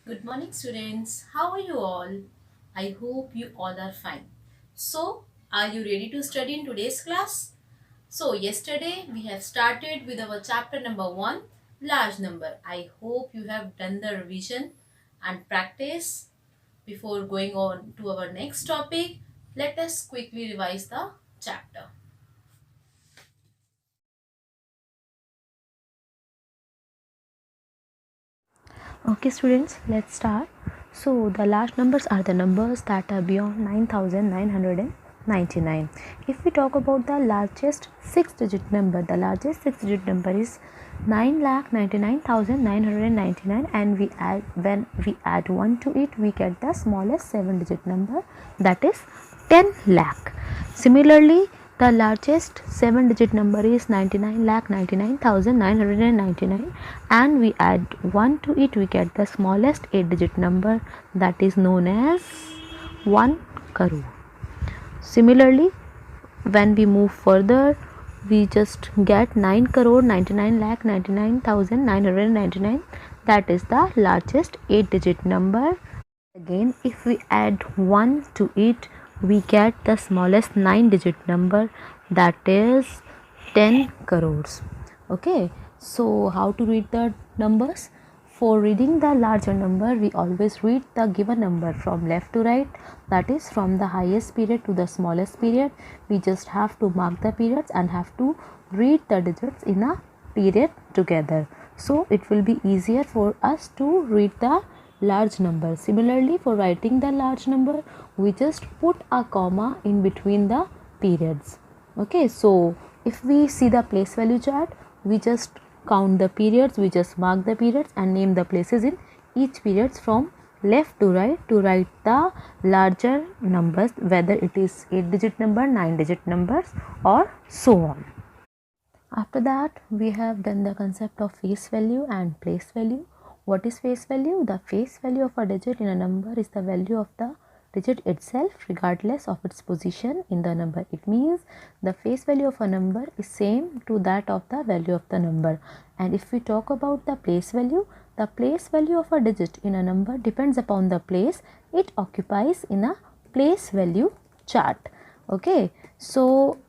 Good morning, students. How are you all? I hope you all are fine. So, are you ready to study in today's class? So, yesterday we have started with our chapter number 1, large number. I hope you have done the revision and practice. Before going on to our next topic, let us quickly revise the chapter. Okay, students, let's start. So, the large numbers are the numbers that are beyond 9999. If we talk about the largest six digit number, the largest six digit number is 9,99,999, and when we add 1 to it, we get the smallest seven digit number, that is 10 lakh. Similarly, the largest seven digit number is 99,99,999, and we add 1 to it, we get the smallest eight digit number, that is known as 1 crore. Similarly, when we move further, we just get 9 crore 99 lakh 99,999, that is the largest eight digit number. Again, if we add 1 to it, we get the smallest 9 digit number, that is 10 crores. Okay, so how to read the numbers? For reading the larger number, we always read the given number from left to right, that is from the highest period to the smallest period. We just have to mark the periods and have to read the digits in a period together. So it will be easier for us to read the large number. Similarly, for writing the large number, we just put a comma in between the periods. Okay, so if we see the place value chart, we just count the periods, we just mark the periods and name the places in each periods from left to write the larger numbers, whether it is 8 digit number, 9 digit numbers, or so on. After that, we have done the concept of face value and place value. What is face value? The face value of a digit in a number is the value of the digit itself regardless of its position in the number. It means the face value of a number is same to that of the value of the number. And if we talk about the place value of a digit in a number depends upon the place it occupies in a place value chart. Okay, so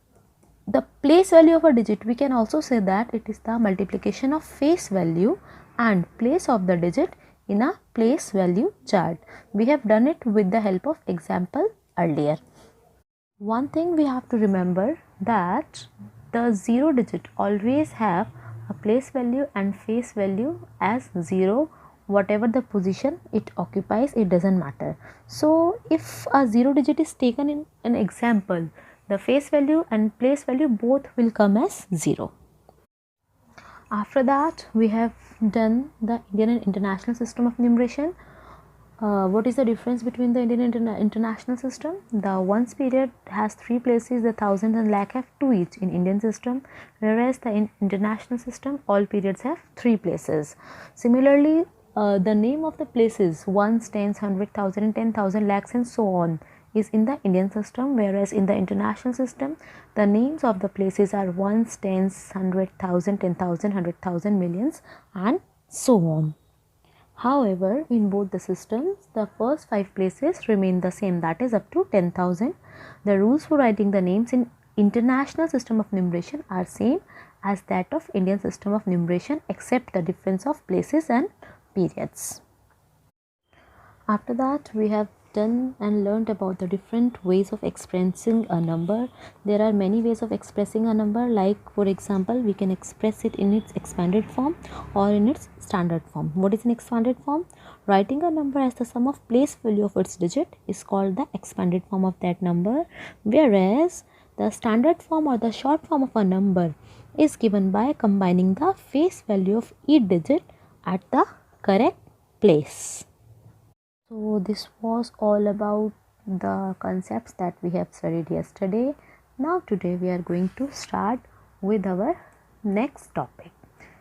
the place value of a digit, we can also say that it is the multiplication of face value and place of the digit in a place value chart. We have done it with the help of example earlier. One thing we have to remember, that the zero digit always have a place value and face value as 0. Whatever the position it occupies, it doesn't matter. So if a zero digit is taken in an example, the face value and place value both will come as 0. After that, we have done the Indian and international system of numeration. What is the difference between the Indian and international system? The ones period has three places, the thousand and lakh have two each in Indian system, whereas the international system all periods have three places. Similarly, the name of the places ones, tens, hundred, thousand, and 10,000 lakhs and so on is in the Indian system, whereas in the international system the names of the places are ones, tens, hundred, thousand, 10,000, 100,000, millions, and so on. However, in both the systems, the first five places remain the same, that is up to 10,000. The rules for writing the names in international system of numeration are same as that of Indian system of numeration, except the difference of places and periods. After that, we have done and learned about the different ways of expressing a number. There are many ways of expressing a number, like for example, we can express it in its expanded form or in its standard form. What is an expanded form? Writing a number as the sum of place value of its digit is called the expanded form of that number, whereas the standard form or the short form of a number is given by combining the face value of each digit at the correct place. So this was all about the concepts that we have studied yesterday. Now today we are going to start with our next topic.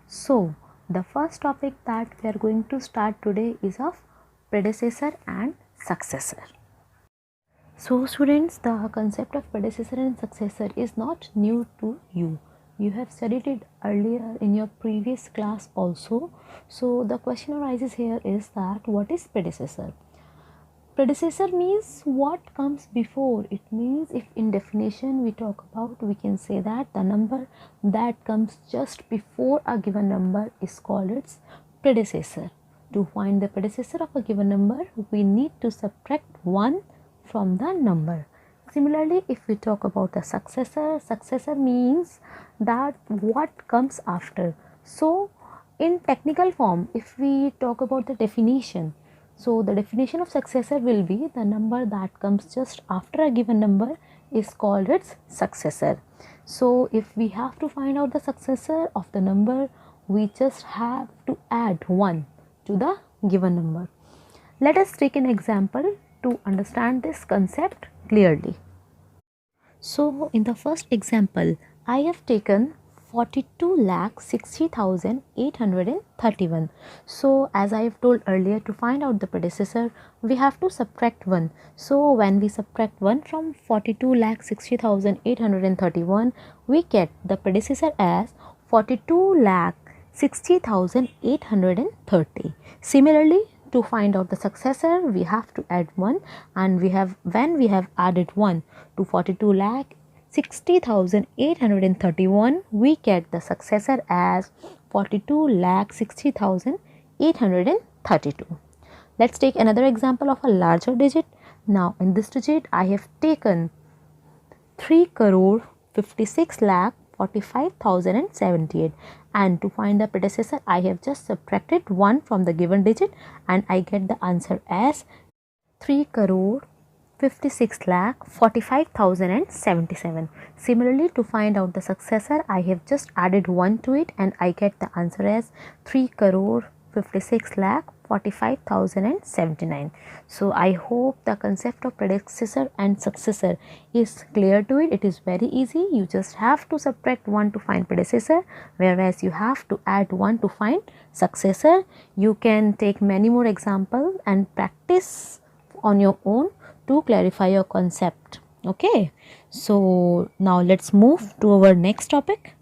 So the first topic that we are going to start today is of predecessor and successor. So students, the concept of predecessor and successor is not new to you. You have studied it earlier in your previous class also. So the question arises here is that what is predecessor? Predecessor means what comes before. It means if in definition we talk about, we can say that the number that comes just before a given number is called its predecessor. To find the predecessor of a given number, we need to subtract 1 from the number. Similarly, if we talk about the successor, successor means that what comes after. So in technical form, if we talk about the definition, so the definition of successor will be the number that comes just after a given number is called its successor. So if we have to find out the successor of the number, we just have to add 1 to the given number. Let us take an example to understand this concept clearly. So in the first example, I have taken 42,60,831. So as I have told earlier, to find out the predecessor, we have to subtract 1. So when we subtract 1 from 42,60,831, we get the predecessor as 42,60,830. Similarly, to find out the successor, we have to add 1, and when we have added 1 to 42,60,831, we get the successor as 42,60,832. Let's take another example of a larger digit. Now in this digit, I have taken 3,56,45,078, and to find the predecessor, I have just subtracted 1 from the given digit, and I get the answer as 3,56,45,077. Similarly, to find out the successor, I have just added 1 to it, and I get the answer as 3,56,45,079. So I hope the concept of predecessor and successor is clear to it. It is very easy. You just have to subtract 1 to find predecessor, whereas you have to add 1 to find successor. You can take many more examples and practice on your own to clarify your concept. Okay, so now let's move to our next topic.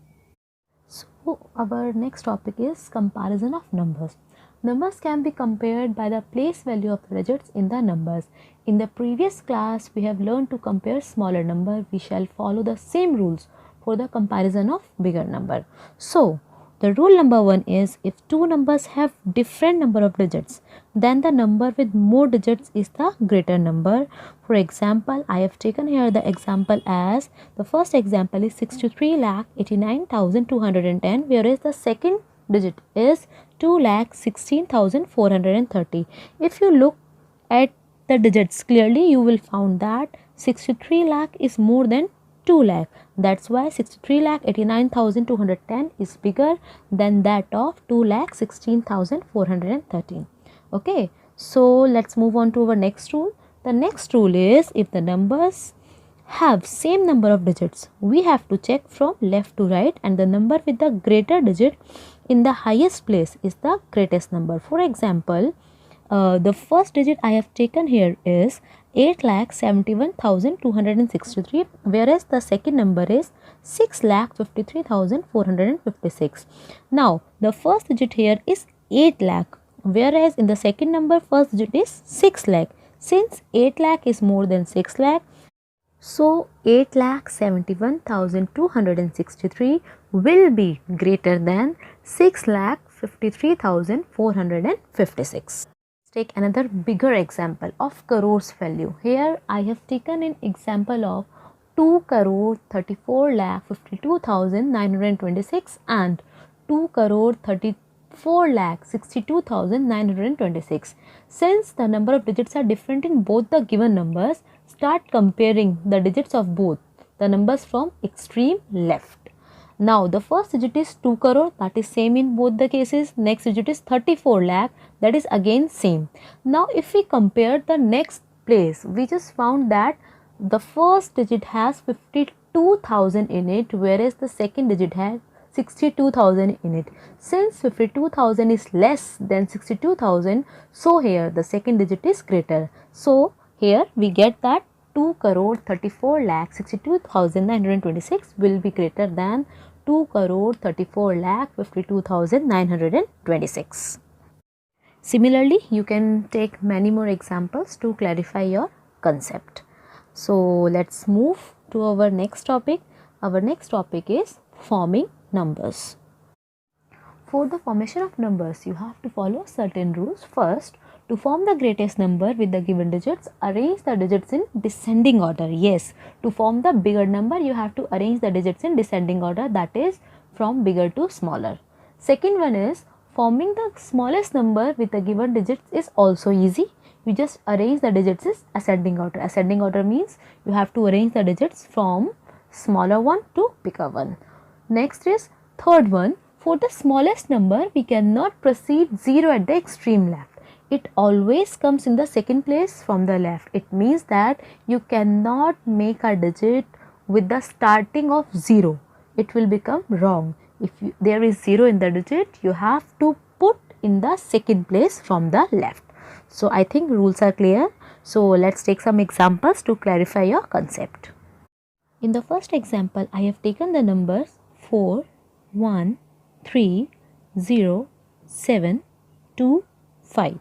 So our next topic is comparison of numbers. Numbers can be compared by the place value of the digits in the numbers. In the previous class, we have learned to compare smaller number. We shall follow the same rules for the comparison of bigger number. So the rule number 1 is, if two numbers have different number of digits, then the number with more digits is the greater number. For example, I have taken here the example as, the first example is 63,89,210, whereas the second digit is 2,16,430. If you look at the digits clearly, you will find that 63 lakh is more than 2 lakh. That's why 63,89,210 is bigger than that of 2,16,413. Okay, so let's move on to our next rule. The next rule is, if the numbers have same number of digits, we have to check from left to right, and the number with the greater digit in the highest place is the greatest number. For example, the first digit I have taken here is 8,71,263, whereas the second number is 6,53,456. Now the first digit here is 8 lakh, whereas in the second number first digit is 6 lakh. Since 8 lakh is more than 6 lakh, so 8,71,263 will be greater than 6,53,456. Take another bigger example of crores value. Here I have taken an example of 2,34,52,926 and 2,34,62,926. Since the number of digits are different in both the given numbers, start comparing the digits of both the numbers from extreme left. Now the first digit is 2 crore, that is same in both the cases. Next digit is 34 lakh, that is again same. Now if we compare the next place, we just found that the first digit has 52,000 in it, whereas the second digit has 62,000 in it. Since 52,000 is less than 62,000, so here the second digit is greater. So here we get that 2,34,62,926 will be greater than 2 crore 34 lakh 52,926. Similarly, you can take many more examples to clarify your concept. So let's move to our next topic. Our next topic is forming numbers. For the formation of numbers, you have to follow certain rules. First, to form the greatest number with the given digits, arrange the digits in descending order. Yes, to form the bigger number, you have to arrange the digits in descending order, that is from bigger to smaller. Second one is, forming the smallest number with the given digits is also easy. You just arrange the digits in ascending order. Ascending order means you have to arrange the digits from smaller one to bigger one. Next is third one, for the smallest number we cannot proceed 0 at the extreme left. It always comes in the second place from the left. It means that you cannot make a digit with the starting of 0. It will become wrong. If there is 0 in the digit, you have to put in the second place from the left. So I think rules are clear. So let's take some examples to clarify your concept. In the first example, I have taken the numbers 4, 1, 3, 0, 7, 2, 5.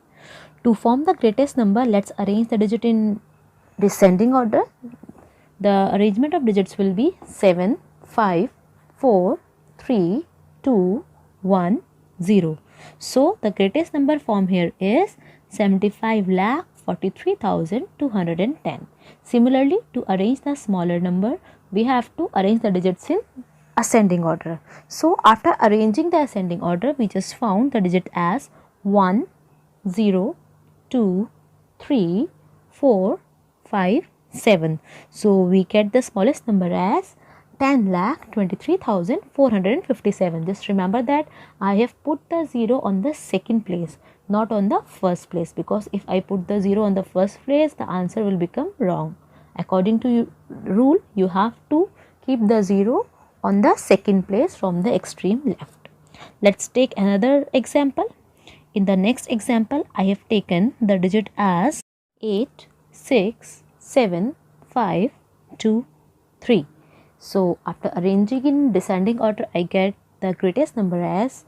To form the greatest number, let's arrange the digit in descending order. The arrangement of digits will be 7, 5, 4, 3, 2, 1, 0. So the greatest number formed here is 75,43,210. Similarly, to arrange the smaller number, we have to arrange the digits in ascending order. So after arranging the ascending order, we just found the digit as 1, 0, 2, 3, 4, 5, 7. So we get the smallest number as 10,23,457. Just remember that I have put the 0 on the second place, not on the first place, because if I put the 0 on the first place, the answer will become wrong. According to rule, you have to keep the 0 on the second place from the extreme left. Let's take another example. In the next example, I have taken the digit as 8, 6, 7, 5, 2, 3. So after arranging in descending order, I get the greatest number as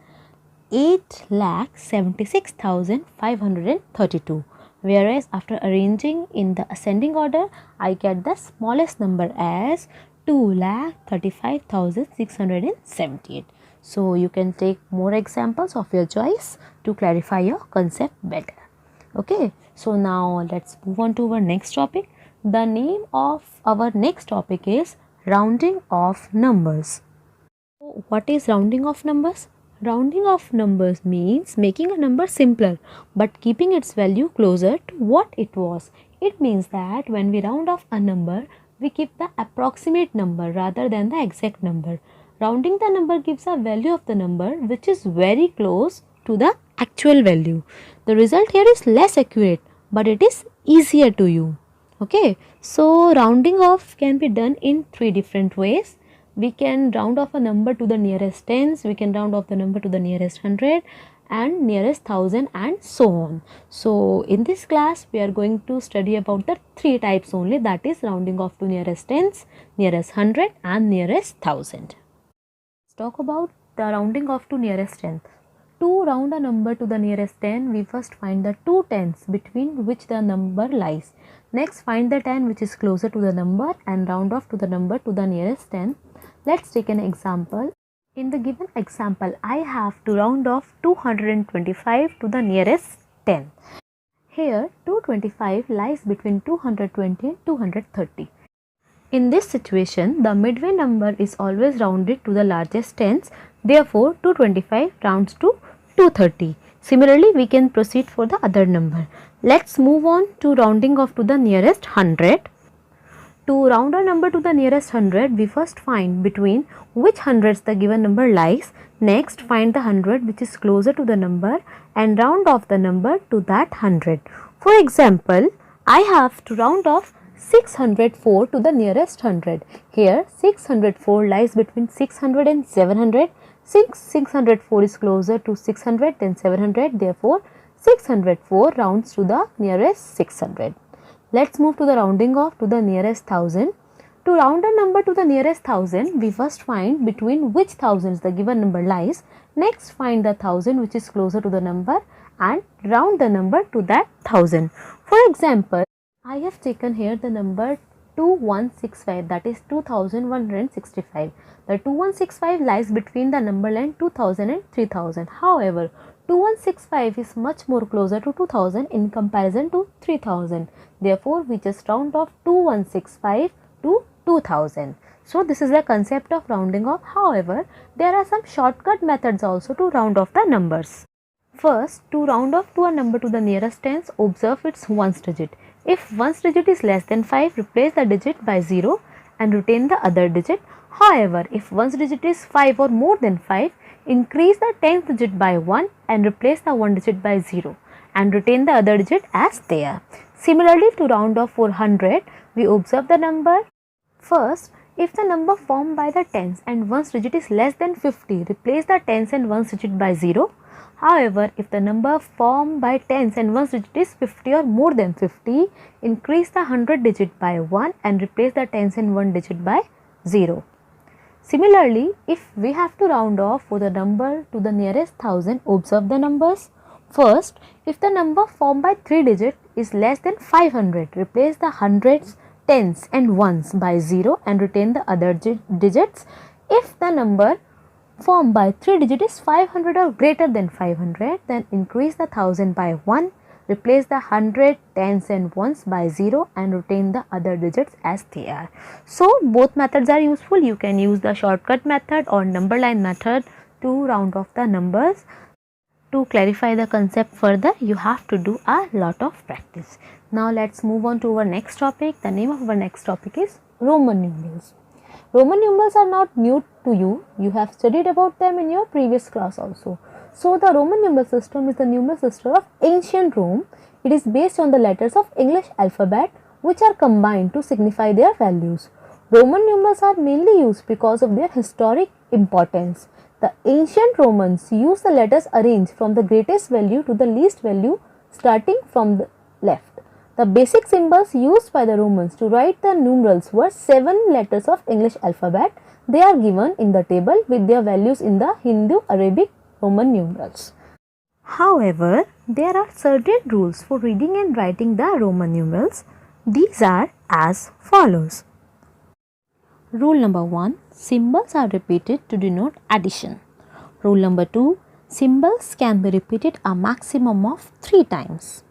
8,76,532. Whereas after arranging in the ascending order, I get the smallest number as 2,35,678. So you can take more examples of your choice to clarify your concept better. Okay, so now let's move on to our next topic. The name of our next topic is rounding of numbers. What is rounding of numbers? Rounding of numbers means making a number simpler but keeping its value closer to what it was. It means that when we round off a number, we keep the approximate number rather than the exact number. Rounding the number gives a value of the number which is very close to the actual value. The result here is less accurate, but it is easier to you. Okay, so rounding off can be done in 3 different ways. We can round off a number to the nearest tens, we can round off the number to the nearest 100 and nearest 1000 and so on. So in this class, we are going to study about the 3 types only, that is rounding off to nearest tens, nearest 100 and nearest 1000. Let's talk about the rounding off to nearest tenth. To round a number to the nearest 10, we first find the 2 tens between which the number lies. Next, find the 10 which is closer to the number and round off to the number to the nearest 10. Let's take an example. In the given example, I have to round off 225 to the nearest 10. Here, 225 lies between 220 and 230. In this situation, the midway number is always rounded to the largest tens. Therefore, 225 rounds to 230. Similarly, we can proceed for the other number. Let's move on to rounding off to the nearest 100. To round a number to the nearest 100, we first find between which hundreds the given number lies. Next, find the 100 which is closer to the number and round off the number to that 100. For example, I have to round off 604 to the nearest 100. Here, 604 lies between 600 and 700. Since 604 is closer to 600 than 700, therefore 604 rounds to the nearest 600. Let's move to the rounding off to the nearest 1000. To round a number to the nearest thousand, we first find between which thousands the given number lies. Next, find the thousand which is closer to the number and round the number to that thousand. For example, I have taken here the number 2165, that is 2165. The 2165 lies between the number line 2000 and 3000. However, 2165 is much more closer to 2000 in comparison to 3000. Therefore, we just round off 2165 to 2000. So, this is the concept of rounding off. However, there are some shortcut methods also to round off the numbers. First, to round off to a number to the nearest tens, observe its ones digit. If ones digit is less than 5, replace the digit by 0 and retain the other digit. However, if ones digit is 5 or more than 5, increase the tenth digit by 1 and replace the one digit by 0 and retain the other digit as there. Similarly, to round off 400, we observe the number. First, if the number formed by the tens and ones digit is less than 50, replace the tens and ones digit by 0. However, if the number formed by tens and ones digit is 50 or more than 50, increase the 100 digit by 1 and replace the tens and 1 digit by 0. Similarly, if we have to round off for the number to the nearest thousand, observe the numbers. First, if the number formed by 3 digit is less than 500, replace the hundreds, tens and ones by 0 and retain the other digits. If the number formed by 3 digit is 500 or greater than 500, then increase the thousand by 1, replace the 100, tens and ones by 0 and retain the other digits as they are. So, both methods are useful. You can use the shortcut method or number line method to round off the numbers. To clarify the concept further, you have to do a lot of practice. Now, let's move on to our next topic. The name of our next topic is Roman numerals. Roman numerals are not new to you. You have studied about them in your previous class also. So, the Roman numeral system is the numeral system of ancient Rome. It is based on the letters of English alphabet which are combined to signify their values. Roman numerals are mainly used because of their historic importance. The ancient Romans used the letters arranged from the greatest value to the least value starting from the left. The basic symbols used by the Romans to write the numerals were 7 letters of English alphabet. They are given in the table with their values in the Hindu, Arabic, Roman numerals. However, there are certain rules for reading and writing the Roman numerals. These are as follows. Rule number 1. Symbols are repeated to denote addition. Rule number 2. Symbols can be repeated a maximum of 3 times.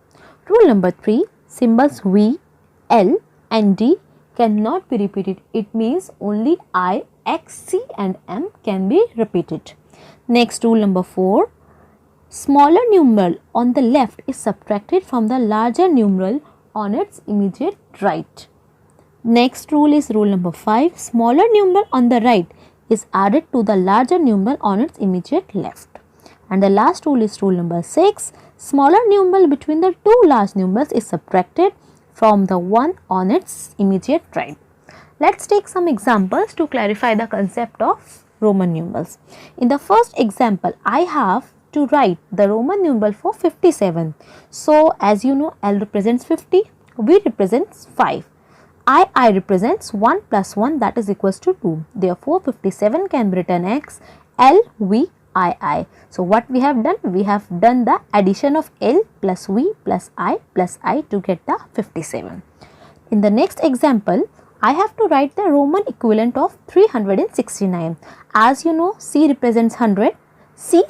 Rule number 3. Symbols V, L and D cannot be repeated. It means only I, X, C and M can be repeated. Next, rule number 4. Smaller numeral on the left is subtracted from the larger numeral on its immediate right. Next rule is rule number 5. Smaller numeral on the right is added to the larger numeral on its immediate left. And the last rule is rule number 6. Smaller numeral between the two large numerals is subtracted from the one on its immediate right. Let's take some examples to clarify the concept of Roman numerals. In the first example, I have to write the Roman numeral for 57. So, as you know, L represents 50, V represents 5. I represents 1 plus 1, that is equals to 2. Therefore, 57 can be written as L, V, I. So, what we have done? We have done the addition of L plus V plus I to get the 57. In the next example, I have to write the Roman equivalent of 369. As you know, C represents 100. C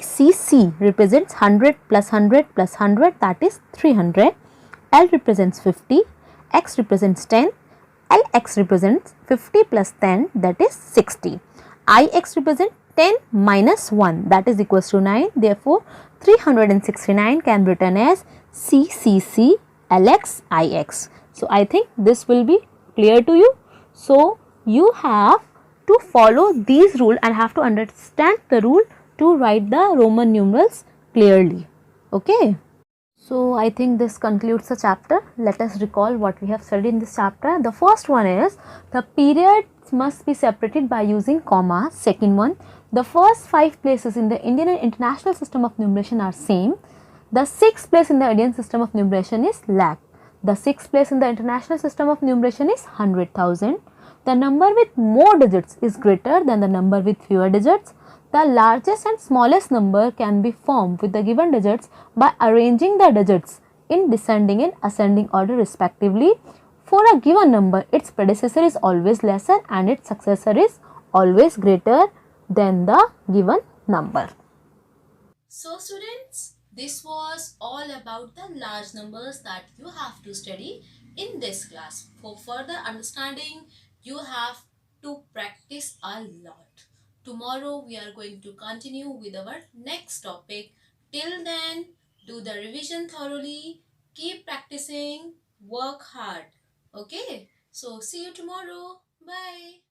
represents 100 plus 100 plus 100, that is 300. L represents 50. X represents 10. LX represents 50 plus 10, that is 60. IX represents 10 minus 1, that is equals to 9. Therefore, 369 can be written as CCC LX IX. So, I think this will be clear to you. So, you have to follow these rules and have to understand the rule to write the Roman numerals clearly. Okay. So, I think this concludes the chapter. Let us recall what we have studied in this chapter. The first one is the periods must be separated by using commas. Second one, the first 5 places in the Indian and international system of numeration are same. The 6th place in the Indian system of numeration is lakh. The 6th place in the international system of numeration is 100,000. The number with more digits is greater than the number with fewer digits. The largest and smallest number can be formed with the given digits by arranging the digits in descending and ascending order respectively. For a given number, its predecessor is always lesser and its successor is always greater than the given number. So students, this was all about the large numbers that you have to study in this class. For further understanding, you have to practice a lot. Tomorrow we are going to continue with our next topic. Till then, do the revision thoroughly, keep practicing, work hard. Okay, so see you tomorrow. Bye.